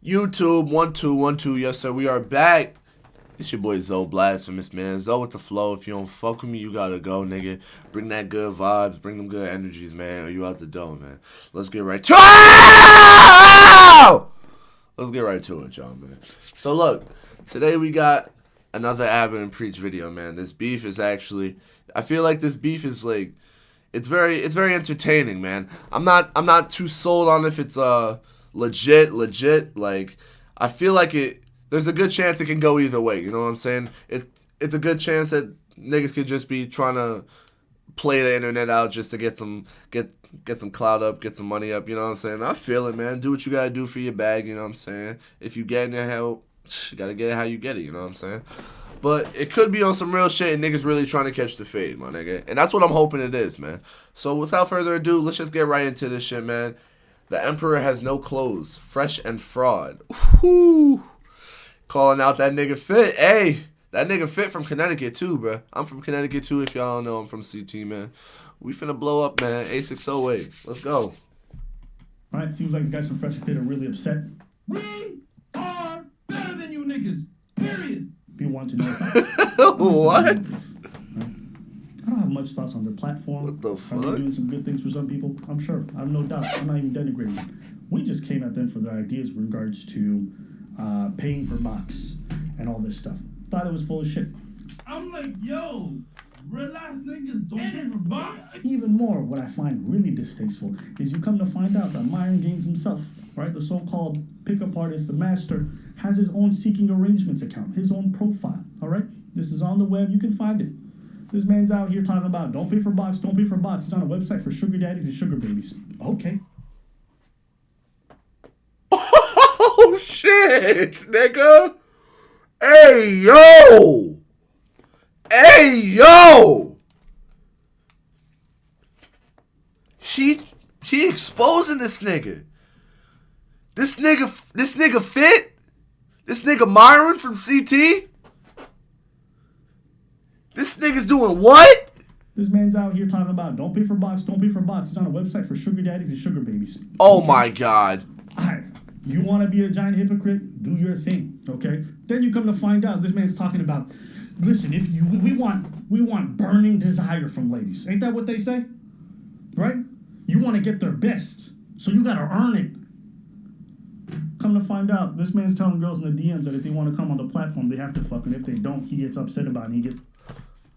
YouTube 1212, yes sir, we are back. It's your boy Zoe Blasphemous, man. Zoe with the flow. If you don't fuck with me, you gotta go, nigga. Bring that good vibes, bring them good energies, man, or you out the door, man. Let's get right to it. Let's get right to it, y'all, man. So look, today we got another Abba and Preach video, man. This beef is actually, I feel like this beef is like, it's very entertaining, man. I'm not too sold on if it's legit. Like, I feel like there's a good chance it can go either way. You know what I'm saying? It's a good chance that niggas could just be trying to play the internet out just to get some clout up, get some money up. You know what I'm saying? I feel it, man. Do what you gotta do for your bag. You know what I'm saying? If you getting your help, you gotta get it how you get it. You know what I'm saying? But it could be on some real shit and niggas really trying to catch the fade, my nigga. And that's what I'm hoping it is, man. So without further ado, let's just get right into this shit, man. The Emperor has no clothes. Fresh and fraud. Whoo! Calling out that nigga Fit. Hey, that nigga Fit from Connecticut too, bro. I'm from Connecticut too, if y'all don't know. I'm from CT, man. We finna blow up, man. A608. Let's go. All right, seems like the guys from Fresh and Fit are really upset. We are better than you niggas. Period. People want to know about What? I don't have much thoughts on their platform. What the fuck? Are they doing some good things for some people? I'm sure. I have no doubt. I'm not even denigrating them. We just came at them for their ideas with regards to paying for box and all this stuff. Thought it was full of shit. I'm like, yo, relax, niggas. Don't pay for box. Even more, what I find really distasteful is you come to find out that Myron Gaines himself, right, the so-called pickup artist, the master, has his own seeking arrangements account, his own profile, all right? This is on the web. You can find it. This man's out here talking about don't pay for box, don't pay for box. He's on a website for sugar daddies and sugar babies. Okay. Oh, shit, nigga. Hey, yo. Hey, yo. He exposing this nigga. This nigga Fit? This nigga Myron from CT? This nigga's doing what? This man's out here talking about don't pay for box, don't pay for box. He's on a website for sugar daddies and sugar babies. Oh, okay. my God. All right. You want to be a giant hypocrite? Do your thing, okay? Then you come to find out this man's talking about, listen, if you we want burning desire from ladies. Ain't that what they say? Right? You want to get their best, so you got to earn it. Come to find out, this man's telling girls in the DMs that if they want to come on the platform, they have to fuck, and if they don't, he gets upset about it.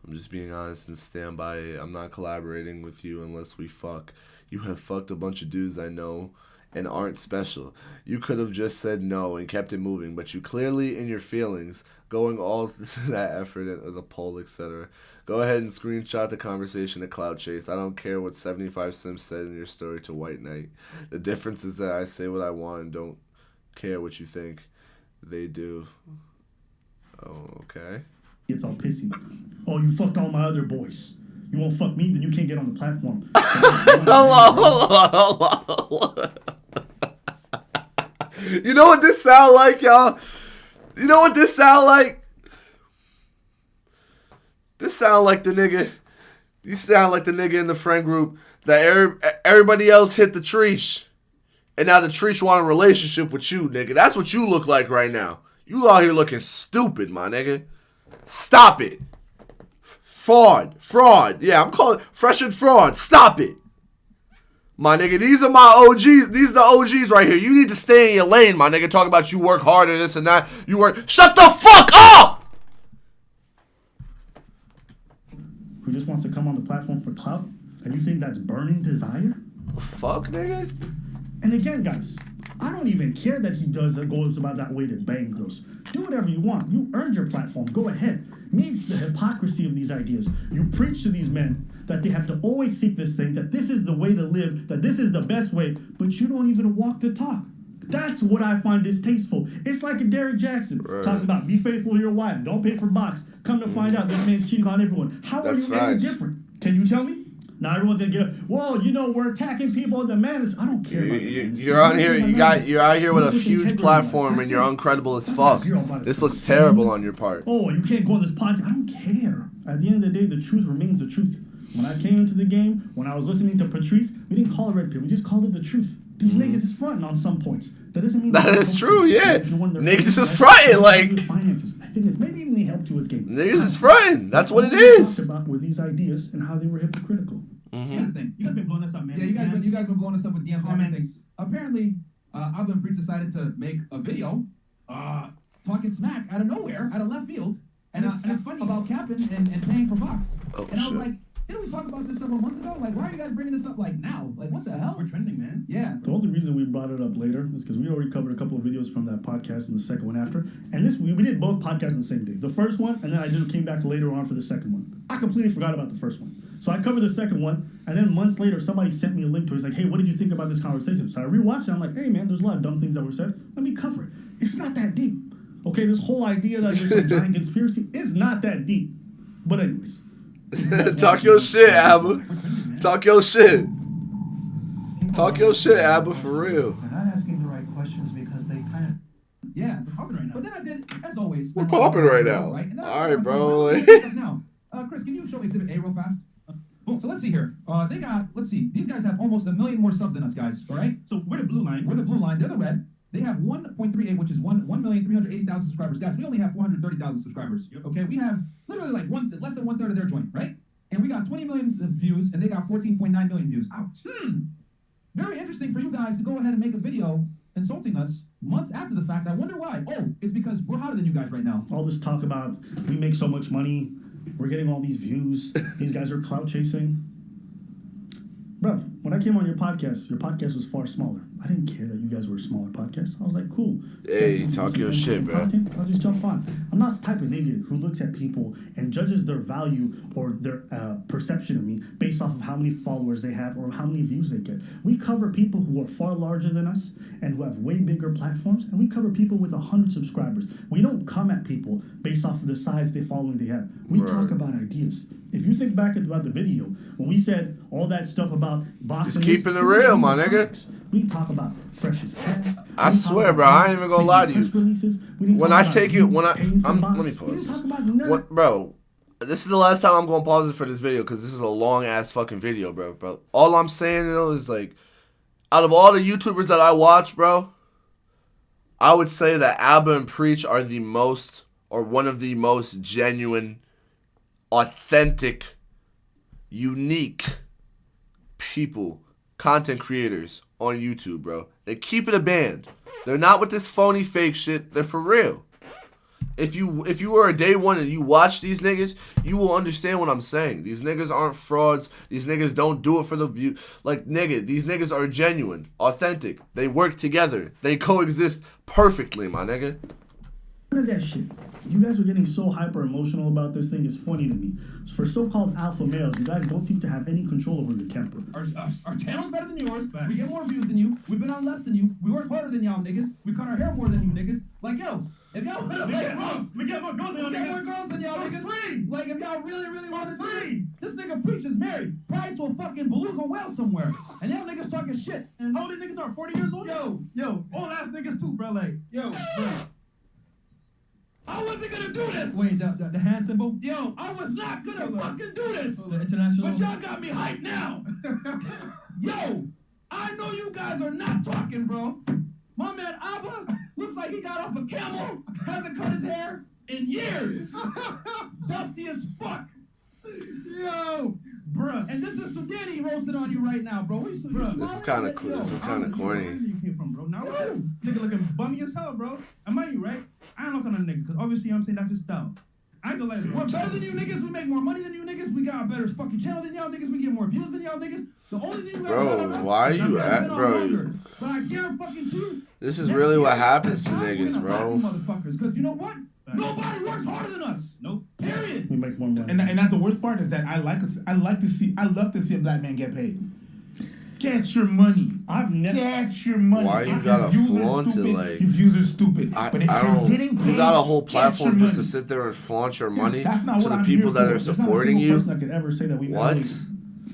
I'm just being honest and stand by it. I'm not collaborating with you unless we fuck. You have fucked a bunch of dudes I know and aren't special. You could have just said no and kept it moving, but you clearly, in your feelings, going all to that effort and the poll, etc. Go ahead and screenshot the conversation to Cloud Chase. I don't care what 75 Sims said in your story to White Knight. The difference is that I say what I want and don't care what you think. They do. Oh, okay. Gets all pissy. Oh, you fucked all my other boys. You won't fuck me, then you can't get on the platform. Hold on. You know what this sound like, y'all? You know what this sound like? This sound like the nigga. You sound like the nigga in the friend group that everybody else hit the treesh. And now the treesh want a relationship with you, nigga. That's what you look like right now. You out here looking stupid, my nigga. Stop it. Fraud. Yeah, I'm calling Fresh and Fraud. Stop it. My nigga, these are my OGs. These are the OGs right here. You need to stay in your lane, my nigga. Talk about you work harder, this and that. You work. Shut the fuck up! Who just wants to come on the platform for clout? And you think that's burning desire? Fuck, nigga. And again, guys, I don't even care that he goes about that way to bang girls. Do whatever you want. You earned your platform. Go ahead. Me, it's the hypocrisy of these ideas. You preach to these men that they have to always seek this thing, that this is the way to live, that this is the best way, but you don't even walk the talk. That's what I find distasteful. It's like a Derrick Jackson talking about be faithful to your wife, don't pay for box. Come to find out this man's cheating on everyone. How are you any different? Can you tell me? Now everyone's gonna get up. Well, you know, we're attacking people in the madness. I don't care about you're on here. You're out here with a huge platform, and you're uncredible as fuck. This looks terrible on your part. Oh, you can't go on this podcast. I don't care. At the end of the day, the truth remains the truth. When I came into the game, when I was listening to Patrice, we didn't call it red pill. We just called it the truth. These niggas is fronting on some points. That doesn't mean That is true, yeah. If you're one of their Niggas favorites, is right? fronting, like- Finances, fitness, maybe even they helped you with game. Niggas is fronting. That's what it All we is. talked about were these ideas and how they were hypocritical. Here's the thing. You guys been blowing us up, man. Yeah, you guys been blowing us up with DMs and Comments. everything. Apparently, I've been decided to make a video talking smack out of nowhere, out of left field, and it's funny. about capping and paying for box. Oh, and I was shit. like, didn't we talk about this several months ago? Like, why are you guys bringing this up like now? Like, what the hell? We're trending, man. Yeah. The only reason we brought it up later is because we already covered a couple of videos from that podcast and the second one after. And this we did both podcasts on the same day. The first one, and then I came back later on for the second one. I completely forgot about the first one. So I covered the second one, and then months later, somebody sent me a link to it. He's like, hey, what did you think about this conversation? So I rewatched it. I'm like, hey, man, there's a lot of dumb things that were said. Let me cover it. It's not that deep. Okay, this whole idea that there's some giant conspiracy is not that deep. But anyways. Talk your shit, Abba. Talk your shit. Talk your shit, Abba, for real. They're not asking the right questions because they kind of. Yeah. We're popping right now. But then I did, as always. We're popping right now. Right? And then I All right, was bro. like, what's up now? Chris, can you show Exhibit A real fast? So let's see here. They got, let's see. These guys have almost 1 million more subs than us, guys. All right? So we're the blue line. We're the blue line. They're the red. They have 1.38, which is 1,380,000 subscribers. Guys, we only have 430,000 subscribers. Yep. Okay? We have literally like less than 1/3 of their joint, right? And we got 20 million views, and they got 14.9 million views. Ouch. Very interesting for you guys to go ahead and make a video insulting us months after the fact. I wonder why. Oh, it's because we're hotter than you guys right now. All this talk about we make so much money, we're getting all these views, these guys are clout chasing. Bruv, when I came on your podcast was far smaller. I didn't care that you guys were a smaller podcast. I was like, cool. Hey, You guys talk some your shit, interesting bro. content, I'll just jump on. I'm not the type of nigga who looks at people and judges their value or their perception of me based off of how many followers they have or how many views they get. We cover people who are far larger than us and who have way bigger platforms, and we cover people with 100 subscribers. We don't come at people based off of the size of the following they have. We Right. talk about ideas. If you think back about the video, when we said all that stuff about boxing, Just keeping it real, my nigga. We talk about fresh as fast. I We talk swear, about bro, I ain't even gonna lie to you. press releases. We didn't When talk I about take it, you when I, paying for let me box. We pause. didn't talk about none. What, bro? This is the last time I'm gonna pause it for this video because this is a long ass fucking video, bro. All I'm saying though is like, out of all the YouTubers that I watch, bro, I would say that Abba and Preach are the most, or one of the most genuine, authentic, unique people, content creators on YouTube, bro. They keep it a band. They're not with this phony fake shit. They're for real. If you were a day one and you watch these niggas, you will understand what I'm saying. These niggas aren't frauds. These niggas don't do it for the view. Like, nigga, these niggas are genuine, authentic. They work together. They coexist perfectly, my nigga. None of that shit. You guys are getting so hyper emotional about this thing. It's funny to me. For so-called alpha males, you guys don't seem to have any control over your temper. Our channel's better than yours. We get more views than you. We've been on less than you. We work harder than y'all niggas. We cut our hair more than you niggas. Like, yo, if y'all want to like Ross, We get more girls than we y'all get more niggas. girls than y'all For niggas. free. Like, if y'all really want to do free. this nigga Preach is married, probably to a fucking beluga whale somewhere. And y'all niggas talking shit. And How old these niggas are? 40 years old? Yo, old ass niggas too, bro. Like, yo, bro. I wasn't gonna do this. Wait, the hand symbol? Yo, I was not gonna fucking do this. The international. But y'all got me hyped now. Yo, I know you guys are not talking, bro. My man Abba looks like he got off a camel, hasn't cut his hair in years. Dusty as fuck. yo, bruh. And this is Sudani roasted on you right now, bro. Bruh, This is kind of cool. This is kind of corny. Where you came from, bro? Now, Yo. nigga looking bummy as hell, bro. And mind you, right? I ain't looking on a nigga, because obviously, I'm saying that's his style. I ain't gonna lie, bro. We're better than you niggas. We make more money than you niggas. We got a better fucking channel than y'all niggas. We get more views than y'all niggas. The only thing you guys Bro, got on us why are is you that at- we've been on bro, longer. But I guarantee fucking you. This is next really what year, happens to it's time niggas, we're gonna bro. rock you motherfuckers, because you know what? Nobody works harder than us. Nope. Period. We make more money. And that's the worst part is that I love to see a black man get paid. Get your money. I've never. Get your money. Why you If gotta your views are flaunt it, stupid, like- your views are stupid. I But if don't. you're getting paid, You got a whole get platform your just to money. sit there and flaunt your money that's not to what the I'm people here that for. are There's not a supporting Single you. person that could ever say that we've What? ever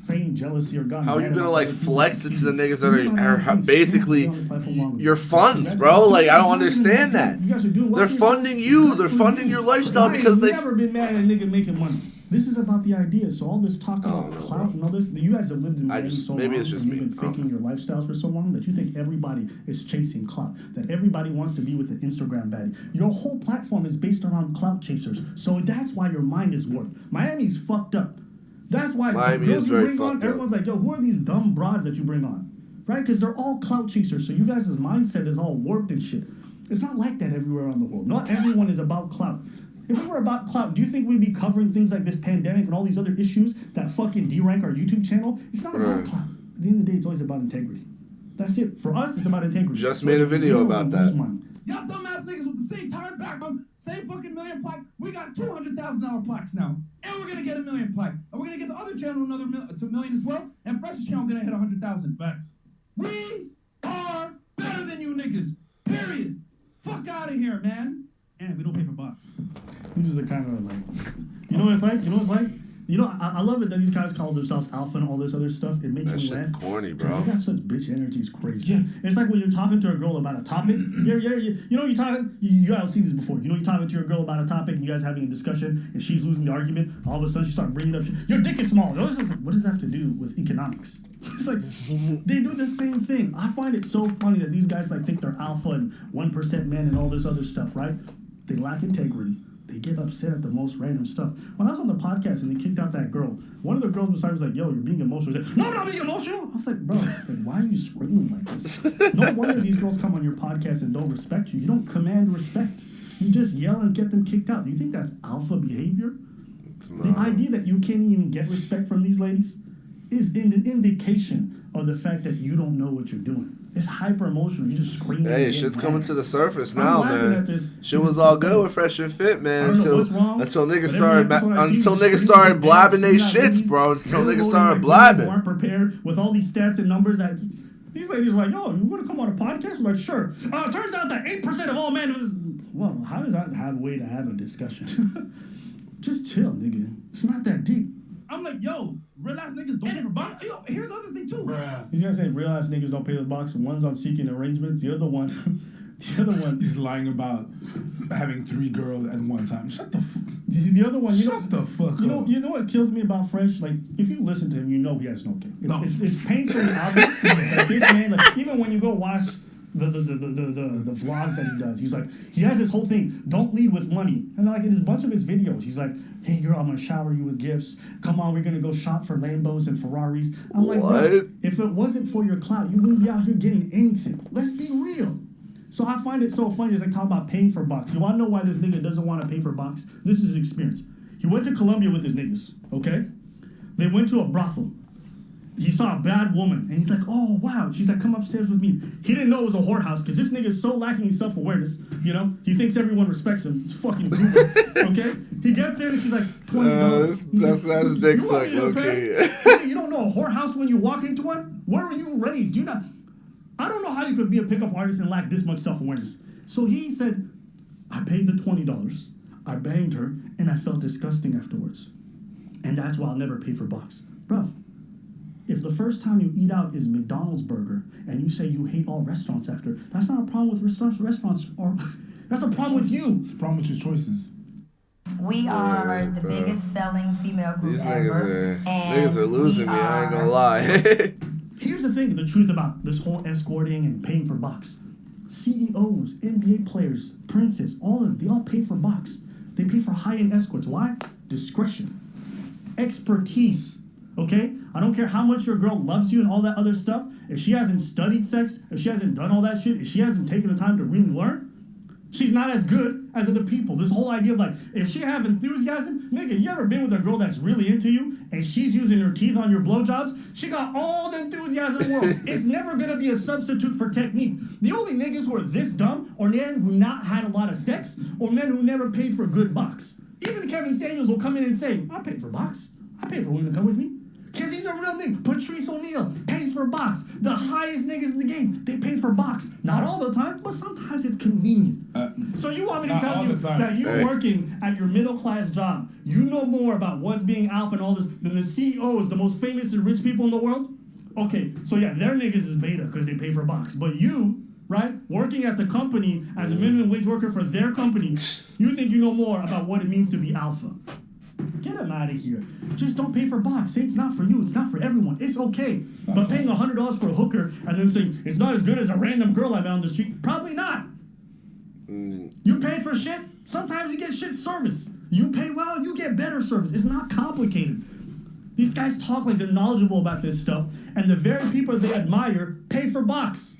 feigned jealousy or gotten How are you mad gonna about like other people. flex it to the niggas You that guys are things. basically You guys are on the platform longer. your funds, You guys bro? are- Like, I don't you guys are understand that. You guys are doing They're funding you. They're funding your lifestyle because I've they. never been mad at a nigga making money. This is about the idea. So all this talk about clout and all this, you guys have lived in Miami so maybe long it's just and you've me. been faking your lifestyles for so long that you think everybody is chasing clout, that everybody wants to be with an Instagram baddie. Your whole platform is based around clout chasers. So that's why your mind is warped. Miami's fucked up. That's why Miami the girls is you very bring on, fucked up. everyone's like, yo, who are these dumb broads that you bring on? Right? Because they're all clout chasers. So you guys' mindset is all warped and shit. It's not like that everywhere around the world. Not everyone is about clout. If we were about clout, do you think we'd be covering things like this pandemic and all these other issues that fucking derank our YouTube channel? It's not about clout. At the end of the day, it's always about integrity. That's it. For us, it's about integrity. Just made a video about that. Y'all dumbass niggas with the same tired backbone, same fucking million plaque. We got $200,000 plaques now, and we're gonna get a million plaque, and we're gonna get the other channel another million as well, and Fresh's channel gonna hit 100,000. Facts. We are better than you niggas. Period. Fuck out of here, man. And we don't pay for bots. These are the kind of like, you know what it's like? You know what it's like? You know, I love it that these guys call themselves alpha and all this other stuff. It makes That me shit's laugh. corny, 'Cause bro. they got such bitch energy. It's crazy. Yeah. It's like when you're talking to a girl about a topic. You know, you talking. You guys have seen this before. You know, you're talking to your girl about a topic, and you guys having a discussion, and she's losing the argument. All of a sudden, she starts bringing up, your dick is small. What does that have to do with economics? It's like they do the same thing. I find it so funny that these guys like think they're alpha and 1% men and all this other stuff, right? They lack integrity. They get upset at the most random stuff. When I was on the podcast and they kicked out that girl, one of the girls beside me was like, yo, you're being emotional. She said, no, I'm not being emotional. I was like, bro, why are you screaming like this? No wonder these girls come on your podcast and don't respect you. You don't command respect. You just yell and get them kicked out. Do you think that's alpha behavior? The idea that you can't even get respect from these ladies is an indication of the fact that you don't know what you're doing. It's hyper emotional. You just scream. Hey, shit's coming to the surface I'm now, laughing man. at this. Shit was all good with Fresh and Fit, man. I don't know what's wrong, Until niggas but started every episode I see, until just niggas screaming started and blabbing they dancing at shits, ladies. bro. Until They're niggas rolling started like blabbing. weren't prepared with all these stats and numbers that these ladies are like, yo, you want to come on a podcast? I'm like, sure. Turns out that 8% of all men. Well, how does that have a way to have a discussion? Just chill, nigga. It's not that deep. I'm like, yo, real ass niggas don't pay for bots. Yo, here's the other thing too. These guys say real ass niggas don't pay the box. One's on seeking arrangements. The other one, He's lying about having 3 girls at one time. Shut the fuck. The other one, Shut the fuck up. You know what kills me about Fresh? Like, if you listen to him, you know he has no game. No. It's painfully obvious that this man, like, even when you go watch the vlogs that he does, he's like, he has this whole thing, don't lead with money. And like in a bunch of his videos, he's like, hey girl, I'm gonna shower you with gifts. Come on, we're gonna go shop for Lambos and Ferraris. I'm like, bro, if it wasn't for your clout, you wouldn't be out here getting anything. Let's be real. So I find it so funny as I talk about paying for box. You wanna know why this nigga doesn't want to pay for box? This is his experience. He went to Colombia with his niggas, okay? They went to a brothel. He saw a bad woman, and he's like, oh, wow. She's like, come upstairs with me. He didn't know it was a whorehouse, because this nigga is so lacking in self-awareness, you know? He thinks everyone respects him. He's fucking Goober, okay? He gets there, and she's like, $20. That's dick "You want suck, me to okay. pay?" You don't know a whorehouse when you walk into one? Where were you raised? I don't know how you could be a pickup artist and lack this much self-awareness. So he said, I paid the $20, I banged her, and I felt disgusting afterwards. And that's why I'll never pay for box. Bruh, if the first time you eat out is McDonald's burger and you say you hate all restaurants after, that's not a problem with restaurants, or that's a problem with you. It's a problem with your choices. We are Yeah, the bro. biggest selling female group These ever. niggas are losing we me, I ain't are- gonna lie. Here's the thing, the truth about this whole escorting and paying for box. CEOs, NBA players, princes, all of them, they all pay for box. They pay for high-end escorts. Why? Discretion. Expertise. Okay? I don't care how much your girl loves you and all that other stuff. If she hasn't studied sex, if she hasn't done all that shit, if she hasn't taken the time to really learn, she's not as good as other people. This whole idea of like, if she have enthusiasm, nigga, you ever been with a girl that's really into you and she's using her teeth on your blowjobs? She got all the enthusiasm in the world. It's never gonna be a substitute for technique. The only niggas who are this dumb are men who not had a lot of sex or men who never paid for good box. Even Kevin Samuels will come in and say, I paid for box. I paid for women to come with me. Because he's a real nigga. Patrice O'Neal pays for box. The highest niggas in the game, they pay for box. Not all the time, but sometimes it's convenient. So you want me to Not tell all you the time. that you working at your middle class job, you know more about what's being alpha and all this than the CEOs, the most famous and rich people in the world? Okay, so yeah, their niggas is beta because they pay for box. But you, right, working at the company as a minimum wage worker for their company, you think you know more about what it means to be alpha. Get him out of here. Just don't pay for box. Say it's not for you. It's not for everyone. It's okay. But paying $100 for a hooker and then saying it's not as good as a random girl I met on the street, probably not. You pay for shit. Sometimes you get shit service. You pay well, you get better service. It's not complicated. These guys talk like they're knowledgeable about this stuff, and the very people they admire pay for box.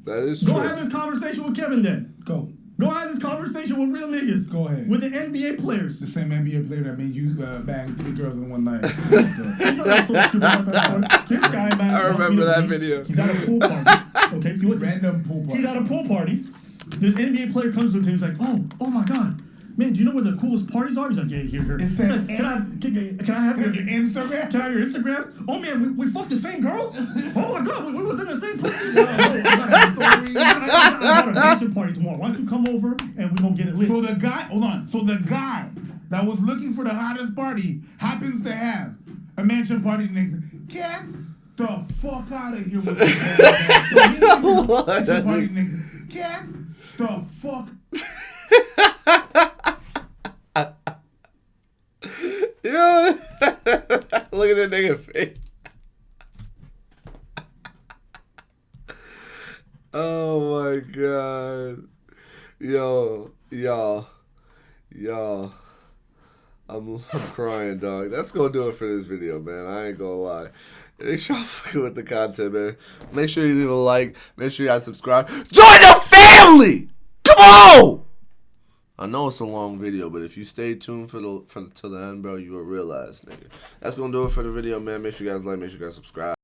That is true. Go have this conversation with Kevin then. Go. Go have this conversation with real niggas. Go ahead. With the NBA players. The same NBA player that made you bang 3 girls in one night. You know that's so stupid about that. This guy, man, I wants me remember to that believe video. He's at a pool party. Okay, he was Random pool party. He's at a pool party. This NBA player comes to him. He's like, oh my God. Man, do you know where the coolest parties are? He's like, yeah, here. It He's said, like, can I have your Instagram? Can I have your Instagram? Oh man, we fucked the same girl? Oh my God, we was in the same pussy? I got a mansion party tomorrow. Why don't you come over and we gonna get it lit? So the guy, hold on. So the guy that was looking for the hottest party happens to have a mansion party next. Get the fuck out of here with this. So he mansion party next. Get the fuck. Yo, look at that nigga face. Oh my God. Y'all. I'm crying, dog. That's gonna do it for this video, man. I ain't gonna lie. Make sure y'all fucking with the content, man. Make sure you leave a like. Make sure y'all subscribe. Join the family! Come on! I know it's a long video, but if you stay tuned till the end, bro, you will realize, nigga. That's gonna do it for the video, man. Make sure you guys like, make sure you guys subscribe.